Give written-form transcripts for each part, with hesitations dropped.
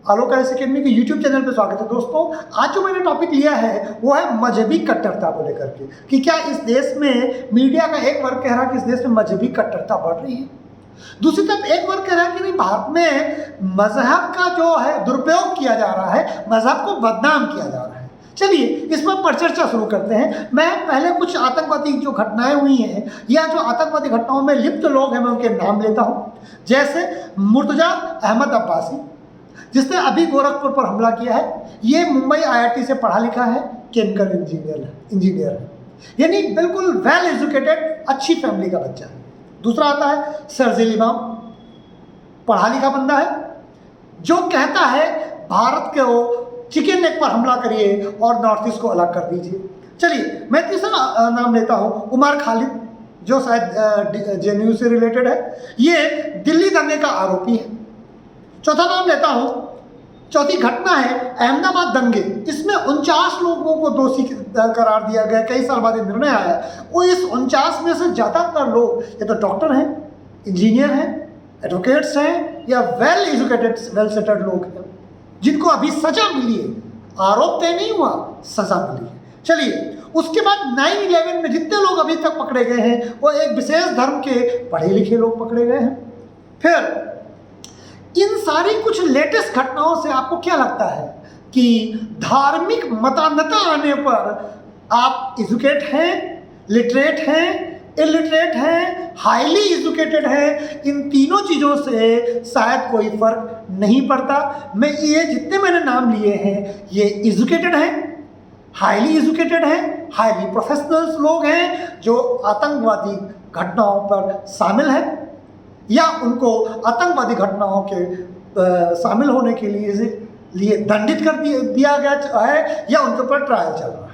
आलोक IAS academy के YouTube channel पर स्वागत है दोस्तों। आज जो मैंने टॉपिक लिया है वो है मजहबी कट्टरता को लेकर के कि क्या इस देश में मीडिया का एक वर्ग कह रहा है कि इस देश में मजहबी कट्टरता बढ़ रही है, दूसरी तरफ एक वर्ग कह रहा है कि नहीं, भारत में मजहब का जो है दुरुपयोग किया जा रहा है, मजहब को बदनाम किया जा रहा है। चलिए इस पर परिचर्चा शुरू करते हैं। मैं पहले कुछ आतंकवादी जो घटनाएं हुई हैं या जो आतंकवादी घटनाओं में लिप्त लोग हैं मैं उनके नाम लेता हूँ। जैसे मुर्तजा अहमद अब्बासी जिसने अभी गोरखपुर पर हमला किया है, ये मुंबई आईआईटी से पढ़ा लिखा है, केमिकल इंजीनियर है, यानी बिल्कुल वेल एजुकेटेड अच्छी फैमिली का बच्चा है। दूसरा आता है शर्जील इमाम, पढ़ा लिखा बंदा है, जो कहता है भारत को चिकन नेक पर हमला करिए और नॉर्थ ईस्ट को अलग कर दीजिए। चलिए मैं तीसरा नाम लेता हूँ उमर खालिद, जो शायद जेएनयू से रिलेटेड है, ये दिल्ली दंगे का आरोपी है। चौथा नाम लेता हूँ, चौथी घटना है अहमदाबाद दंगे, इसमें 49 लोगों को दोषी करार दिया गया। कई साल बाद निर्णय आया, वो इस 49 में से ज़्यादातर लोग या तो डॉक्टर हैं, इंजीनियर हैं, एडवोकेट्स हैं या वेल एजुकेटेड वेल सेटल्ड लोग हैं जिनको अभी सजा मिली है। आरोप तय नहीं हुआ, सजा मिली है। चलिए उसके बाद 9/11 में जितने लोग अभी तक पकड़े गए हैं वो एक विशेष धर्म के पढ़े लिखे लोग पकड़े गए हैं। फिर इन सारी कुछ लेटेस्ट घटनाओं से आपको क्या लगता है कि धार्मिक मतान्धता आने पर आप एजुकेट हैं, लिटरेट हैं, इलिटरेट हैं, हाईली एजुकेटेड हैं, इन तीनों चीज़ों से शायद कोई फर्क नहीं पड़ता। मैं ये जितने मैंने नाम लिए हैं ये एजुकेटेड हैं, हाईली एजुकेटेड हैं, हाईली प्रोफेशनल्स लोग हैं जो आतंकवादी घटनाओं पर शामिल हैं या उनको आतंकवादी घटनाओं के शामिल होने के लिए दंडित कर दिया गया है या उनके ऊपर ट्रायल चल रहा है।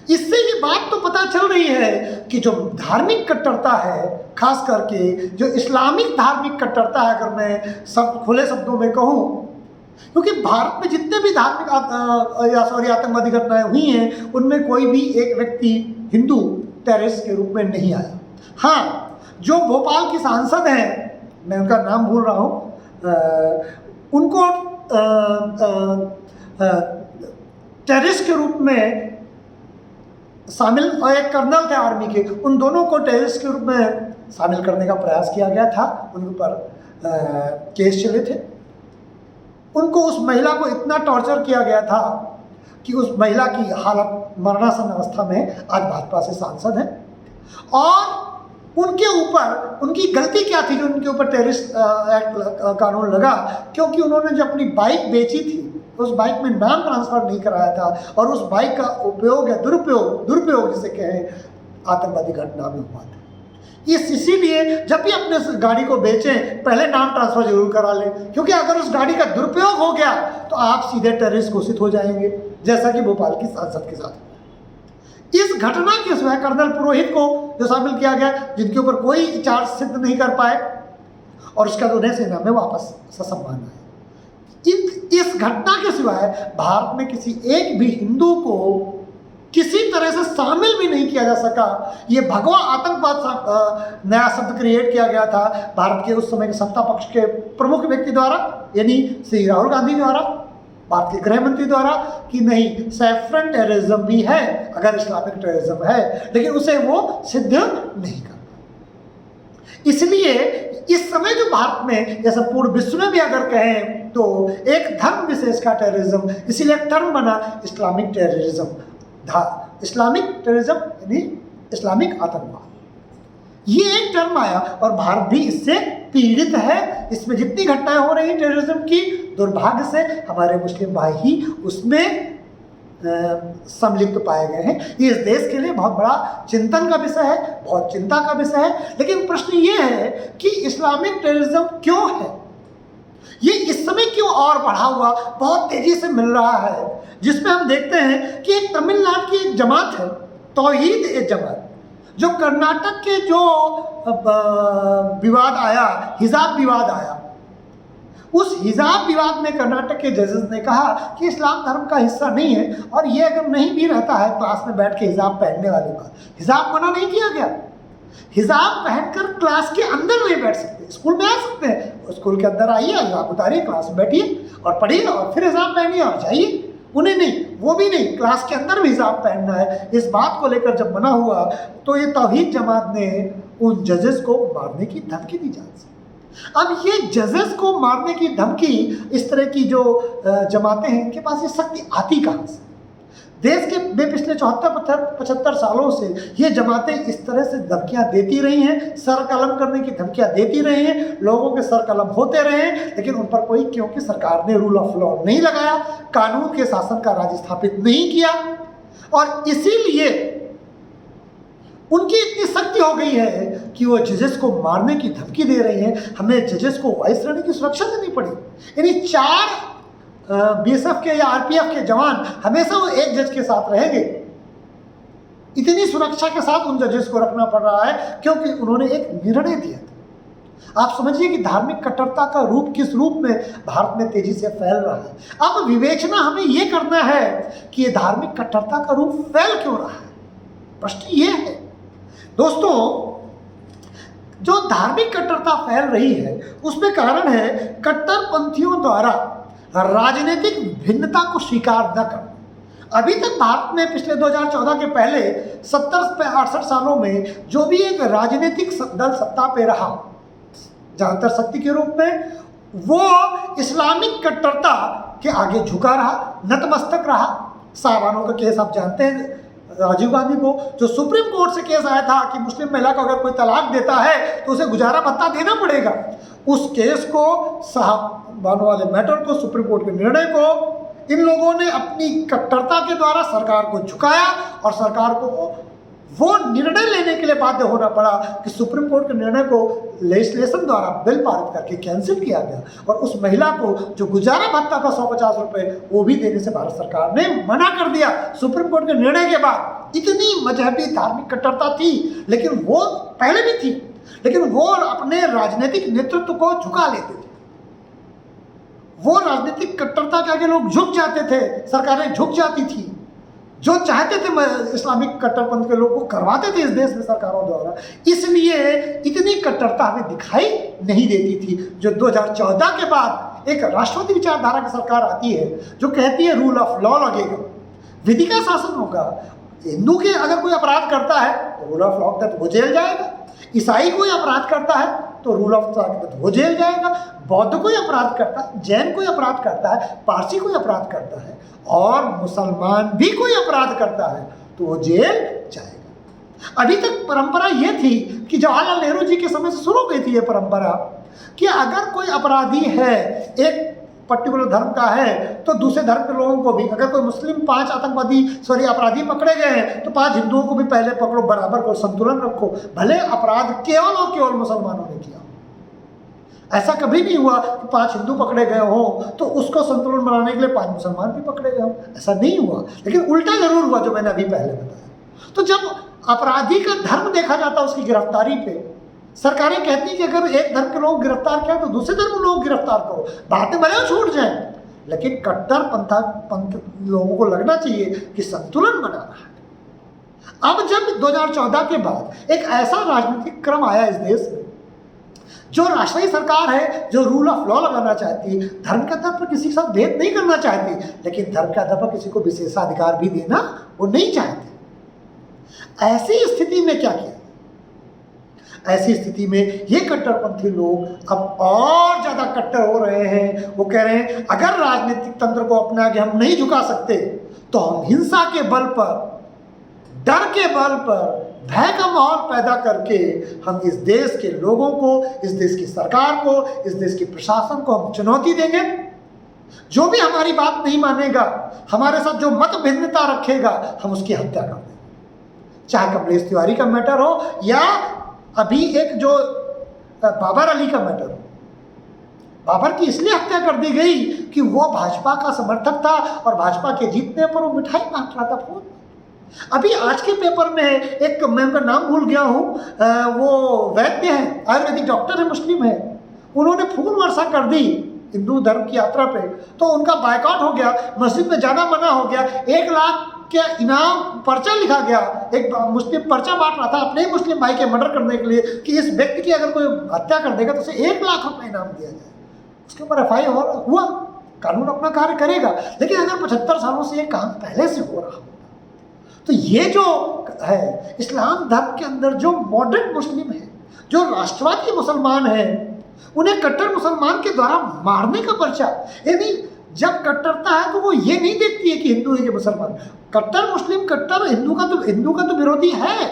इससे ये बात तो पता चल रही है कि जो धार्मिक कट्टरता है, खास करके जो इस्लामिक धार्मिक कट्टरता है, अगर मैं सब खुले शब्दों में कहूँ, क्योंकि भारत में जितने भी धार्मिक आतंकवादी घटनाएं हुई हैं उनमें कोई भी एक व्यक्ति हिंदू टेररिस्ट के रूप में नहीं आया। हाँ, जो भोपाल की सांसद हैं, मैं उनका नाम भूल रहा हूँ, उनको टेररिस्ट के रूप में शामिल, और एक कर्नल थे आर्मी के, उन दोनों को टेररिस्ट के रूप में शामिल करने का प्रयास किया गया था। उनके ऊपर केस चले थे। उनको उस महिला को इतना टॉर्चर किया गया था कि उस महिला की हालत मरणासन अवस्था में आज भाजपा से सांसद है। और उनके ऊपर उनकी गलती क्या थी जो उनके ऊपर टेररिस्ट एक्ट कानून लगा? क्योंकि उन्होंने जो अपनी बाइक बेची थी उस बाइक में नाम ट्रांसफ़र नहीं कराया था और उस बाइक का उपयोग या दुरुपयोग जिसे कहें आतंकवादी घटना में हुआ था। इसीलिए जब भी अपने गाड़ी को बेचें पहले नाम ट्रांसफ़र जरूर करा लें, क्योंकि अगर उस गाड़ी का दुरुपयोग हो गया तो आप सीधे टेररिस्ट घोषित हो जाएंगे, जैसा कि भोपाल की सांसद के साथ। इस घटना के सिवाय कर्नल पुरोहित को जो शामिल किया गया, जिनके ऊपर कोई चार्ज सिद्ध नहीं कर पाए और उसका उन्हें सेना में वापस ससम्मान आया। इस घटना के सिवाय भारत में किसी एक भी हिंदू को किसी तरह से शामिल भी नहीं किया जा सका। ये भगवा आतंकवाद नया शब्द क्रिएट किया गया था भारत के उस समय के सत्ता पक्ष के प्रमुख व्यक्ति द्वारा, यानी श्री राहुल गांधी द्वारा, भारत के गृह मंत्री द्वारा, कि नहीं सैफ्रन टेररिज्म भी है अगर इस्लामिक टेररिज्म है, लेकिन उसे वो सिद्ध नहीं कर पाए। इसलिए इस समय जो भारत में, जैसे पूर्ण विश्व में भी अगर कहें तो एक धर्म विशेष का टेररिज्म, इसीलिए एक टर्म बना इस्लामिक टेररिज्म। इस्लामिक टेररिज्म यानी इस्लामिक आतंकवाद, ये एक टर्म आया और भारत भी इससे पीड़ित है। इसमें जितनी घटनाएं हो रही हैं टेररिज्म की, दुर्भाग्य से हमारे मुस्लिम भाई ही उसमें सम्मिलित पाए गए हैं। ये इस देश के लिए बहुत बड़ा चिंतन का विषय है, बहुत चिंता का विषय है। लेकिन प्रश्न ये है कि इस्लामिक टेररिज्म क्यों है, ये इस समय क्यों और बढ़ा हुआ बहुत तेजी से मिल रहा है, जिसमें हम देखते हैं कि एक तमिलनाडु की एक जमात है, तौहीद एक जमात, जो कर्नाटक के जो विवाद आया, हिजाब विवाद आया, उस हिजाब विवाद में कर्नाटक के जजेस ने कहा कि इस्लाम धर्म का हिस्सा नहीं है और ये अगर नहीं भी रहता है क्लास में बैठ के हिजाब पहनने वाले का, हिजाब मना नहीं किया गया, हिजाब पहनकर क्लास के अंदर नहीं बैठ सकते। स्कूल में आ सकते हैं, स्कूल के अंदर आइए, हिजाब उतारिए, क्लास में बैठिए और पढ़िए और फिर हिजाब पहनिए और जाइए। उन्हें नहीं, वो भी नहीं, क्लास के अंदर भी हिजाब पहनना है। इस बात को लेकर जब मना हुआ तो ये तौहीद जमात ने उन जजेस को मारने की धमकी दी जाती है। अब ये जजेस को मारने की धमकी, इस तरह की जो जमातें हैं, इनके पास ये शक्ति आती कहाँ से? देश के पिछले 74-75 सालों से ये जमातें इस तरह से धमकियां देती रही हैं, सर कलम करने की धमकियां देती रही हैं, लोगों के सर कलम होते रहे हैं, लेकिन उन पर कोई, क्योंकि सरकार ने रूल ऑफ लॉ नहीं लगाया, कानून के शासन का राज स्थापित नहीं किया, और इसीलिए उनकी इतनी शक्ति हो गई है कि वो जजेस को मारने की धमकी दे रही हैं। हमें जजेस को वायु श्रेणी की सुरक्षा देनी पड़ी। यानी 4 बीएसएफ के या आरपीएफ के जवान हमेशा वो एक जज के साथ रहेंगे। इतनी सुरक्षा के साथ उन जजेस को रखना पड़ रहा है क्योंकि उन्होंने एक निर्णय दिया था। आप समझिए कि धार्मिक कट्टरता का रूप किस रूप में भारत में तेजी से फैल रहा है। अब विवेचना हमें ये करना है कि ये धार्मिक कट्टरता का रूप फैल क्यों रहा है। प्रश्न ये है दोस्तों, जो धार्मिक कट्टरता फैल रही है उसमें कारण है कट्टरपंथियों द्वारा राजनीतिक भिन्नता को स्वीकार न करना। अभी तक भारत में पिछले 2014 के पहले 70-68 सालों में जो भी एक राजनीतिक दल सत्ता पे रहा ज्यादातर शक्ति के रूप में, वो इस्लामिक कट्टरता के आगे झुका रहा, नतमस्तक रहा। साहबानों का केस आप जानते हैं, राजीव गांधी को जो सुप्रीम कोर्ट से केस आया था कि मुस्लिम महिला को अगर कोई तलाक देता है तो उसे गुजारा भत्ता देना पड़ेगा, उस केस को, साहबानों वाले मैटर को, सुप्रीम कोर्ट के निर्णय को इन लोगों ने अपनी कट्टरता के द्वारा सरकार को झुकाया और सरकार को वो निर्णय लेने के लिए बाध्य होना पड़ा कि सुप्रीम कोर्ट के निर्णय को लेजिस्लेशन द्वारा बिल पारित करके कैंसिल किया गया और उस महिला को जो गुजारा भत्ता था 150 रुपये, वो भी देने से भारत सरकार ने मना कर दिया। सुप्रीम कोर्ट के निर्णय के बाद इतनी मजहबी धार्मिक कट्टरता थी, लेकिन वो पहले भी थी, लेकिन वो अपने राजनीतिक नेतृत्व को झुका लेते थे। वो राजनीतिक कट्टरता के आगे लोग झुक जाते थे, सरकारें झुक जाती थी। जो चाहते थे इस्लामिक कट्टरपंथ के लोग वो करवाते थे इस देश में सरकारों द्वारा, इसलिए इतनी कट्टरता हमें दिखाई नहीं देती थी। जो 2014 के बाद एक राष्ट्रवादी विचारधारा की सरकार आती है जो कहती है रूल ऑफ लॉ लगेगा, विधि का शासन होगा, हिंदू के अगर कोई अपराध करता है तो रूल ऑफ लॉ के तहत वो जेल जाएगा, ईसाई कोई अपराध करता है तो रूल ऑफ लॉ के तहत वो जेल जाएगा, बौद्ध कोई अपराध करता है, जैन कोई अपराध करता है, पारसी कोई अपराध करता है और मुसलमान भी कोई अपराध करता है तो वो जेल जाएगा। अभी तक परंपरा ये थी कि जवाहरलाल नेहरू जी के समय से शुरू गई थी ये परंपरा कि अगर कोई अपराधी है, एक पर्टिकुलर धर्म का है, तो दूसरे धर्म के लोगों को भी, अगर कोई मुस्लिम 5 अपराधी पकड़े गए हैं तो 5 हिंदुओं को भी पहले पकड़ो, बराबर को संतुलन रखो, भले अपराध केवल और केवल मुसलमानों ने किया। ऐसा कभी नहीं हुआ कि 5 हिंदू पकड़े गए हो तो उसको संतुलन बनाने के लिए 5 मुसलमान भी पकड़े गए हो, ऐसा नहीं हुआ। लेकिन उल्टा जरूर हुआ जो मैंने अभी पहले बताया। तो जब अपराधी का धर्म देखा जाता उसकी गिरफ्तारी पे, सरकारें कहती कि अगर एक धर्म के लोग गिरफ्तार किया तो दूसरे धर्म के लोग गिरफ्तार करो, बातें भले वो छूट जाए, लेकिन कट्टरपंथ लोगों को लगना चाहिए कि संतुलन बना रहा है। अब जब 2014 के बाद एक ऐसा राजनीतिक क्रम आया इस देश में, जो राष्ट्रीय सरकार है जो रूल ऑफ लॉ लगाना चाहती, धर्म के आधार पर किसी के साथ भेद नहीं करना चाहती, लेकिन धर्म के आधार पर किसी को विशेषाधिकार भी देना वो नहीं चाहते। ऐसी स्थिति में क्या किया? ऐसी स्थिति में ये कट्टरपंथी लोग अब और ज्यादा कट्टर हो रहे हैं। वो कह रहे हैं अगर राजनीतिक तंत्र को अपना के हम नहीं झुका सकते तो हम हिंसा के बल पर, डर के बल पर, भय का माहौल पैदा करके हम इस देश के लोगों को, इस देश की सरकार को, इस देश के प्रशासन को हम चुनौती देंगे। जो भी हमारी बात नहीं मानेगा, हमारे साथ जो मत भिन्नता रखेगा, हम उसकी हत्या कर देंगे। चाहे कमलेश तिवारी का मैटर हो या अभी एक जो बाबर अली का मैटर हो। बाबर की इसलिए हत्या कर दी गई कि वो भाजपा का समर्थक था और भाजपा के जीतने पर वो मिठाई बांट रहा था फोन। अभी आज के पेपर में एक, मैं उनका नाम भूल गया हूँ, वो वैद्य है, आयुर्वेदिक डॉक्टर है, मुस्लिम है, उन्होंने फूल वर्षा कर दी हिंदू धर्म की यात्रा पे, तो उनका बायकॉट हो गया, मस्जिद में जाना मना हो गया, 1 लाख के इनाम पर्चा लिखा गया, एक मुस्लिम पर्चा बांट रहा था अपने ही मुस्लिम भाई के मर्डर करने के लिए कि इस व्यक्ति की अगर कोई हत्या कर देगा तो उसे 1 लाख रुपए इनाम दिया जाए। उसके ऊपर FIR हुआ, कानून अपना कार्य करेगा। लेकिन अगर 75 सालों से ये काम पहले से हो रहा होता तो ये जो है इस्लाम धर्म के अंदर जो मॉडर्न मुस्लिम है, जो राष्ट्रवादी मुसलमान है, उन्हें कट्टर मुसलमान के द्वारा मारने का पर्चा, यानी जब कट्टरता है तो वो ये नहीं देखती है कि हिंदू है कि मुसलमान। कट्टर मुस्लिम, कट्टर हिंदू का तो विरोधी है,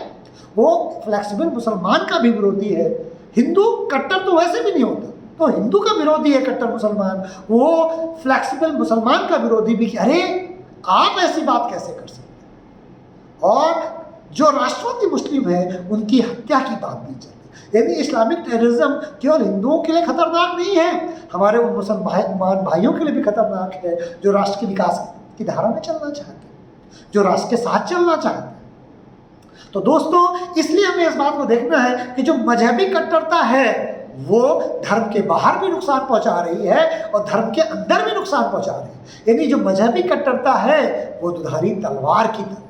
वो फ्लेक्सिबल मुसलमान का भी विरोधी है। हिंदू कट्टर तो वैसे भी नहीं होता, तो हिंदू का विरोधी है कट्टर मुसलमान, वो फ्लेक्सिबल मुसलमान का विरोधी भी कि अरे आप ऐसी बात कैसे कर सकते हैं। और जो राष्ट्रवादी मुस्लिम है उनकी हत्या की बात भी चल रही। यानी इस्लामिक टेररिज्म केवल हिंदुओं के लिए खतरनाक नहीं है, हमारे उन मुसलमान भाइयों के लिए भी खतरनाक है जो राष्ट्र के विकास की धारा में चलना चाहते हैं, जो राष्ट्र के साथ चलना चाहते हैं। तो दोस्तों, इसलिए हमें इस बात को देखना है कि जो मजहबी कट्टरता है वो धर्म के बाहर भी नुकसान पहुंचा रही है और धर्म के अंदर भी नुकसान पहुंचा रही है। यानी जो मजहबी कट्टरता है वो दुधारी तलवार की तरह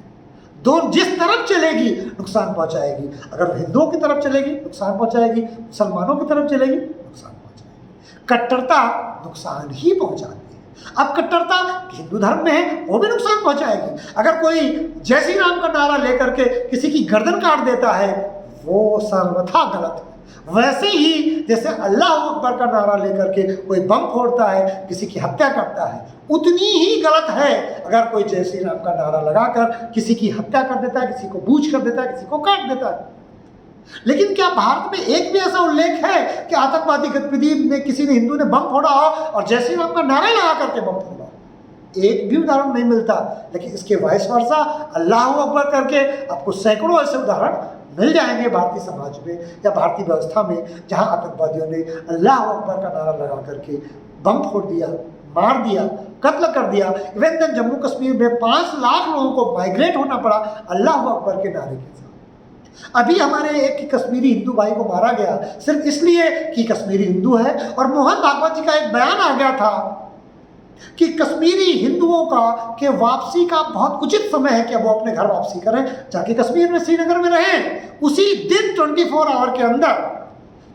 दोनों जिस तरफ चलेगी नुकसान पहुंचाएगी। अगर हिंदुओं की तरफ चलेगी नुकसान पहुंचाएगी, मुसलमानों की तरफ चलेगी नुकसान पहुंचाएगी। कट्टरता नुकसान ही पहुंचाती है। अब कट्टरता हिंदू धर्म में है वो भी नुकसान पहुंचाएगी। अगर कोई जय श्री राम का नारा लेकर के किसी की गर्दन काट देता है वो सर्वथा गलत है। वैसे ही जैसे अल्लाह अकबर का नारा लेकर के कोई बम फोड़ता है, किसी की हत्या करता है, उतनी ही गलत है अगर कोई जय श्री राम का नारा लगाकर किसी की हत्या कर देता है, किसी को बूझ कर देता है, किसी को काट देता है। लेकिन क्या भारत में एक भी ऐसा उल्लेख है कि आतंकवादी गतिविधि में किसी ने हिंदू ने बम फोड़ा हो और जय श्री राम का नारा लगा करके बम फोड़ा? एक भी उदाहरण नहीं मिलता। लेकिन इसके वाइस वर्सा अल्लाह अकबर करके आपको सैकड़ों ऐसे उदाहरण मिल जाएंगे भारतीय समाज में या भारतीय व्यवस्था में, जहां आतंकवादियों ने अल्लाह अकबर का नारा लगा करके बम फोड़ दिया, मार दिया, कत्ल कर दिया। इवन देन जम्मू कश्मीर में 5 लाख लोगों को माइग्रेट होना पड़ा अल्लाह अकबर के नारे के साथ। अभी हमारे एक कश्मीरी हिंदू भाई को मारा गया सिर्फ इसलिए कि कश्मीरी हिंदू है। और मोहन भागवत जी का एक बयान आ गया था कि कश्मीरी हिंदुओं का के वापसी का बहुत उचित समय है कि वो अपने घर वापसी करें, जाके कश्मीर में, श्रीनगर में रहें। उसी दिन 24 आवर के अंदर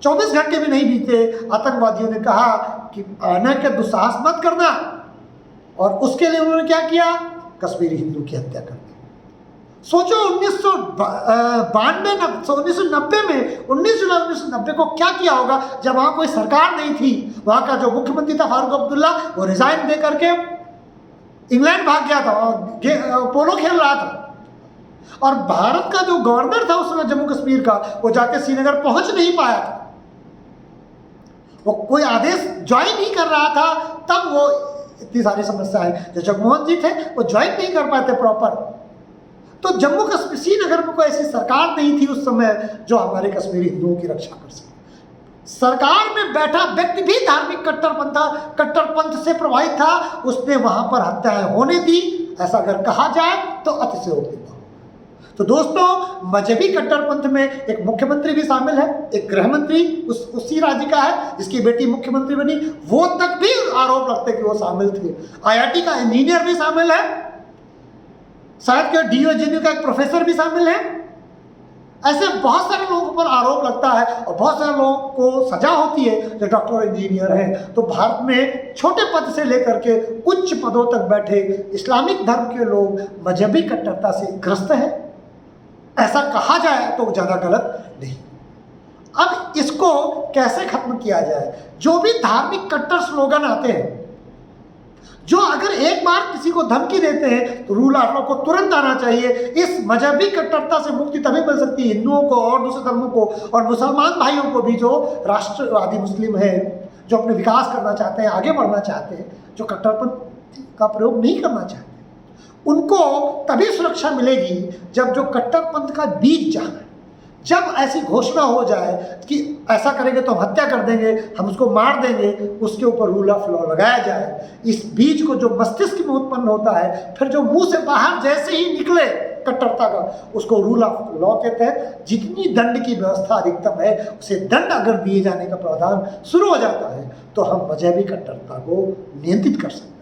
24 घंटे भी नहीं बीते आतंकवादियों ने कहा कि आने के दुस्साहस मत करना, और उसके लिए उन्होंने क्या किया? कश्मीरी हिंदू की हत्या कर दी। सोचो 1990 में 19 जुलाई 1990 को क्या किया होगा जब वहाँ कोई सरकार नहीं थी। वहाँ का जो मुख्यमंत्री था फारूक अब्दुल्ला, वो रिजाइन दे करके इंग्लैंड भाग गया था और पोलो खेल रहा था। और भारत का जो गवर्नर था उस समय जम्मू कश्मीर का, वो जाके श्रीनगर पहुंच नहीं पाया था, वो कोई आदेश ज्वाइन नहीं कर रहा था। तब वो इतनी सारी समस्याएं, जो जगमोहन जी थे वो ज्वाइन नहीं कर पाए थे प्रॉपर। तो जम्मू कश्मीर, श्रीनगर में कोई ऐसी सरकार नहीं थी उस समय जो हमारे कश्मीरी हिंदुओं की रक्षा कर सके। सरकार में बैठा व्यक्ति भी धार्मिक कट्टरपंथ से प्रभावित था, उसने वहां पर हत्याएं होने दी। ऐसा अगर कहा जाए तो अतिशयोक्ति न हो। तो दोस्तों, मजहबी कट्टरपंथ में एक मुख्यमंत्री भी शामिल है, एक गृह मंत्री उसी राज्य का है जिसकी बेटी मुख्यमंत्री बनी, वो तक भी आरोप लगते कि वो शामिल थे। IIT का इंजीनियर भी शामिल है, शायद के DOJNU का एक प्रोफेसर भी शामिल है। ऐसे बहुत सारे लोगों पर आरोप लगता है और बहुत सारे लोगों को सजा होती है जो डॉक्टर इंजीनियर हैं। तो भारत में छोटे पद से लेकर के उच्च पदों तक बैठे इस्लामिक धर्म के लोग मजहबी कट्टरता से ग्रस्त हैं। ऐसा कहा जाए तो ज़्यादा गलत नहीं। अब इसको कैसे खत्म किया जाए? जो भी धार्मिक कट्टर स्लोगन आते हैं, जो अगर एक बार किसी को धमकी देते हैं तो रूल ऑफ लॉ को तुरंत आना चाहिए। इस मजहबी कट्टरता से मुक्ति तभी मिल सकती है हिंदुओं को और दूसरे धर्मों को और मुसलमान भाइयों को भी, जो राष्ट्रवादी मुस्लिम है, जो अपने विकास करना चाहते हैं, आगे बढ़ना चाहते हैं, जो कट्टरपंथ का प्रयोग नहीं करना चाहते, उनको तभी सुरक्षा मिलेगी जब जो कट्टरपंथ का बीज जाना है, जब ऐसी घोषणा हो जाए कि ऐसा करेंगे तो हम हत्या कर देंगे, हम उसको मार देंगे, उसके ऊपर रूल ऑफ लॉ लगाया जाए। इस बीज को जो मस्तिष्क में उत्पन्न होता है, फिर जो मुंह से बाहर जैसे ही निकले कट्टरता का, उसको रूल ऑफ लॉ कहते हैं। जितनी दंड की व्यवस्था अधिकतम है, उसे दंड अगर दिए जाने का प्रावधान शुरू हो जाता है तो हम मजहबी कट्टरता को नियंत्रित कर सकते हैं।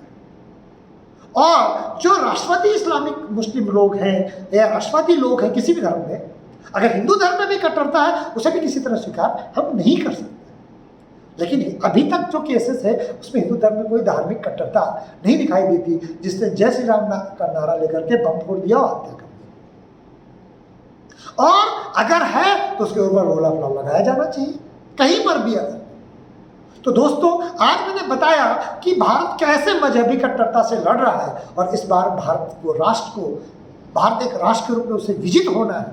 और जो राष्ट्रवादी इस्लामिक मुस्लिम लोग हैं या राष्ट्रवादी लोग हैं किसी भी धर्म में, अगर हिंदू धर्म में भी कट्टरता है उसे भी किसी तरह स्वीकार हम नहीं कर सकते। लेकिन अभी तक जो केसेस है उसमें हिंदू धर्म में कोई धार्मिक कट्टरता नहीं दिखाई देती, जिसने जय श्री राम का नारा लेकर के बम फोड़ दिया और हत्या कर दी। और अगर है तो उसके ऊपर रोल ऑफ लॉ लगाया जाना चाहिए कहीं पर भी। अगर तो दोस्तों, आज मैंने बताया कि भारत कैसे मजहबी कट्टरता से लड़ रहा है और इस बार भारत एक राष्ट्र के रूप में उसे विजित होना है।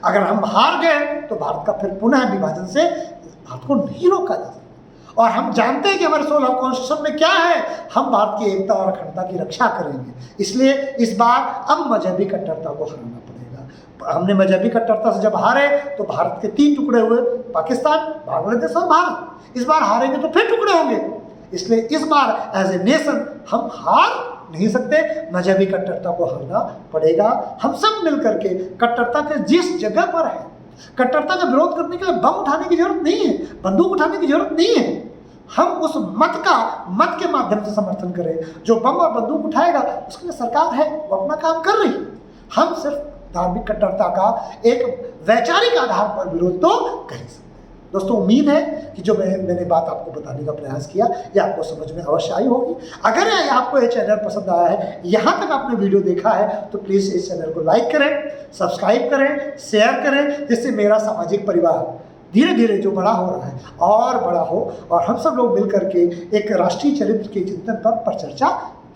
अगर हम हार गए तो भारत का फिर पुनः विभाजन से भारत को नहीं रोका जा सकता। और हम जानते हैं कि हमारे 16 कॉन्स्टिट्यूशन में क्या है, हम भारत की एकता और अखंडता की रक्षा करेंगे। इसलिए इस बार अब मजहबी कट्टरता को हराना पड़ेगा। हमने मजहबी कट्टरता से जब हारे तो भारत के 3 टुकड़े हुए, पाकिस्तान, बांग्लादेश और भारत। इस बार हारेंगे तो फिर टुकड़े होंगे। इसलिए इस बार एज ए नेशन हम हार नहीं सकते, मजहबी कट्टरता को हराना पड़ेगा। हम सब मिलकर के कट्टरता के जिस जगह पर है, कट्टरता का विरोध करने के लिए बम उठाने की जरूरत नहीं है, बंदूक उठाने की जरूरत नहीं है। हम उस मत के माध्यम से समर्थन करें। जो बम और बंदूक उठाएगा उसके लिए सरकार है, वो अपना काम कर रही है। हम सिर्फ धार्मिक कट्टरता का एक वैचारिक आधार पर विरोध तो कर ही सकते हैं। दोस्तों, उम्मीद है कि जो मैंने बात आपको बताने का प्रयास किया ये आपको समझ में अवश्य आई होगी। अगर आपको ये चैनल पसंद आया है, यहाँ तक आपने वीडियो देखा है, तो प्लीज़ इस चैनल को लाइक करें, सब्सक्राइब करें, शेयर करें, जिससे मेरा सामाजिक परिवार धीरे धीरे जो बड़ा हो रहा है और बड़ा हो और हम सब लोग मिल करके एक राष्ट्रीय चरित्र के चिंतन पर चर्चा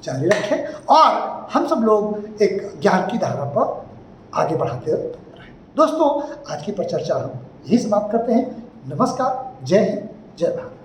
जारी रखें और हम सब लोग एक ज्ञान की धारा पर आगे बढ़ाते रहें। दोस्तों, आज की परिचर्चा हम यही समाप्त करते हैं। नमस्कार, जय हिंद, जय भारत।